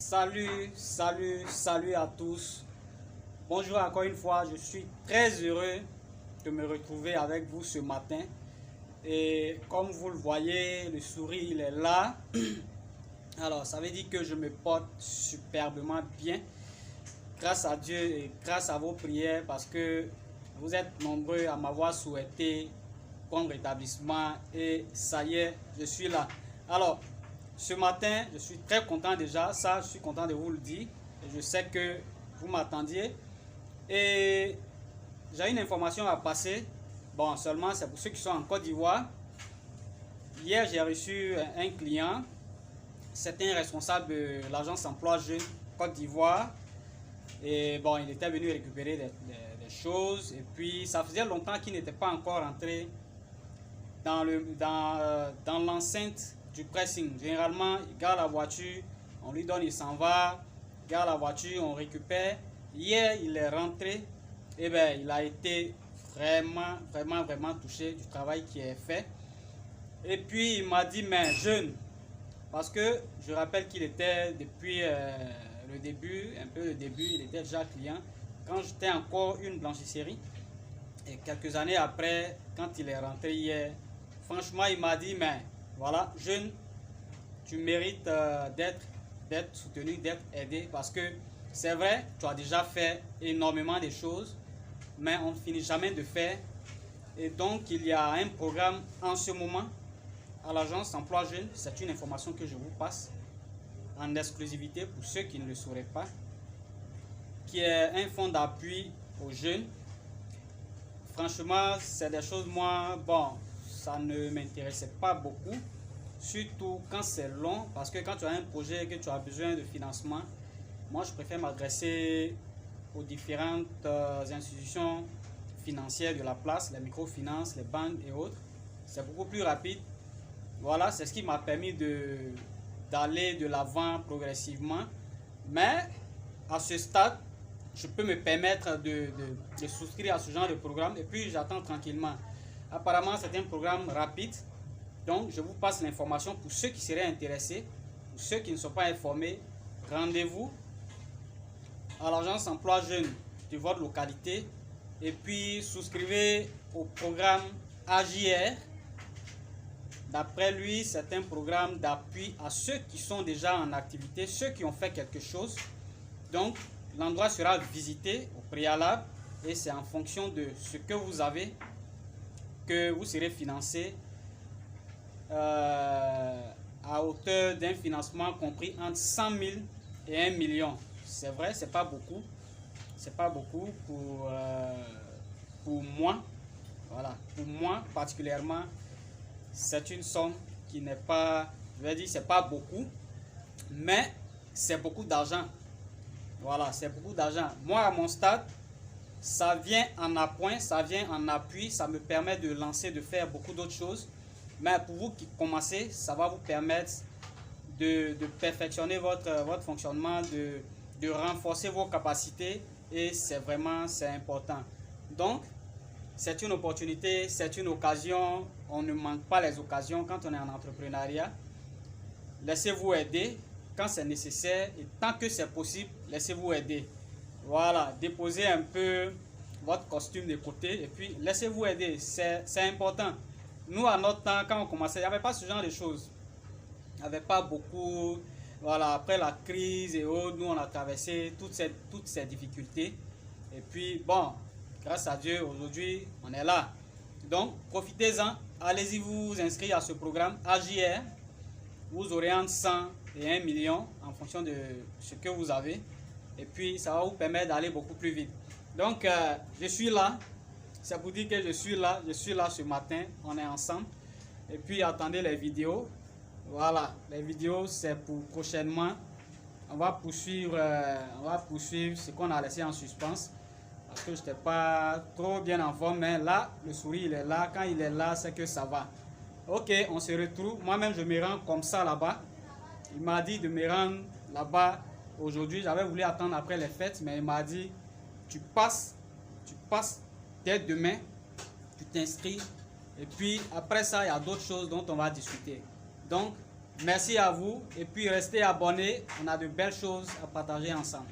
Salut à tous. Bonjour encore une fois, je suis très heureux de me retrouver avec vous ce matin. Et comme vous le voyez, le sourire il est là. Alors ça veut dire que je me porte superbement bien grâce à Dieu et grâce à vos prières parce que vous êtes nombreux à m'avoir souhaité bon rétablissement et ça y est, je suis là. Alors, ce matin, je suis très content déjà, ça je suis content de vous le dire et je sais que vous m'attendiez et j'ai une information à passer. Bon, seulement c'est pour ceux qui sont en Côte d'Ivoire. Hier, j'ai reçu un client, c'est un responsable de l'agence emploi jeune Côte d'Ivoire. Et bon, il était venu récupérer des choses. Et puis, ça faisait longtemps qu'il n'était pas encore entré dans l'enceinte du pressing. Généralement, il garde la voiture, on lui donne, il s'en va. Il garde la voiture, on récupère. Hier, il est rentré. Et bien, il a été vraiment touché du travail qui est fait. Et puis, il m'a dit, mais jeune, parce que je rappelle qu'il était depuis le début, un peu le début, il était déjà client quand j'étais encore une blanchisserie. Et quelques années après, quand il est rentré hier, franchement, il m'a dit, mais voilà, jeune, tu mérites d'être soutenu, d'être aidé parce que c'est vrai, tu as déjà fait énormément de choses, mais on ne finit jamais de faire. Et donc, il y a un programme en ce moment à l'agence emploi jeune, c'est une information que je vous passe en exclusivité pour ceux qui ne le sauraient pas, qui est un fonds d'appui aux jeunes. Franchement, c'est des choses, moi, bon, ça ne m'intéressait pas beaucoup, surtout quand c'est long, parce que quand tu as un projet et que tu as besoin de financement, moi, je préfère m'adresser aux différentes institutions financières de la place, les microfinances, les banques et autres. C'est beaucoup plus rapide. Voilà, c'est ce qui m'a permis d'aller de l'avant progressivement. Mais à ce stade, je peux me permettre de souscrire à ce genre de programme et puis j'attends tranquillement. Apparemment, c'est un programme rapide. Donc, je vous passe l'information pour ceux qui seraient intéressés. Pour ceux qui ne sont pas informés, rendez-vous à l'agence emploi jeune de votre localité et puis souscrivez au programme AJR. D'après lui, c'est un programme d'appui à ceux qui sont déjà en activité, ceux qui ont fait quelque chose. Donc, l'endroit sera visité au préalable et c'est en fonction de ce que vous avez que vous serez financé à hauteur d'un financement compris entre 100 000 et 1 million. C'est vrai, c'est pas beaucoup. C'est pas beaucoup pour moi. Voilà, pour moi particulièrement. C'est une somme qui n'est pas, je vais dire, c'est pas beaucoup, mais c'est beaucoup d'argent. Voilà, c'est beaucoup d'argent. Moi, à mon stade, ça vient en appoint, ça vient en appui, ça me permet de lancer, de faire beaucoup d'autres choses. Mais pour vous qui commencez, ça va vous permettre de perfectionner votre fonctionnement, de renforcer vos capacités et c'est important. Donc, c'est une opportunité, c'est une occasion. On ne manque pas les occasions quand on est en entrepreneuriat. Laissez-vous aider quand c'est nécessaire et tant que c'est possible, laissez-vous aider. Voilà, déposez un peu votre costume de côté et puis laissez-vous aider. C'est important. Nous, à notre temps, quand on commençait, il n'y avait pas ce genre de choses. Il n'y avait pas beaucoup. Voilà, après la crise et autres, nous, on a traversé toutes ces difficultés. Et puis, bon, grâce à Dieu, aujourd'hui, on est là. Donc, profitez-en. Allez-y vous inscrire à ce programme AJR. Vous aurez entre 100 et 1 million en fonction de ce que vous avez. Et puis, ça va vous permettre d'aller beaucoup plus vite. Donc, je suis là. C'est pour dire que je suis là. Je suis là ce matin. On est ensemble. Et puis, attendez les vidéos. Voilà, les vidéos, c'est pour prochainement. On va poursuivre ce qu'on a laissé en suspens. Parce que je n'étais pas trop bien en forme, mais là, le sourire, il est là. Quand il est là, c'est que ça va. Ok, on se retrouve. Moi-même, je me rends comme ça là-bas. Il m'a dit de me rendre là-bas aujourd'hui. J'avais voulu attendre après les fêtes, mais il m'a dit, tu passes dès demain, tu t'inscris. Et puis, après ça, il y a d'autres choses dont on va discuter. Donc, Merci à vous et puis restez abonnés. On a de belles choses à partager ensemble.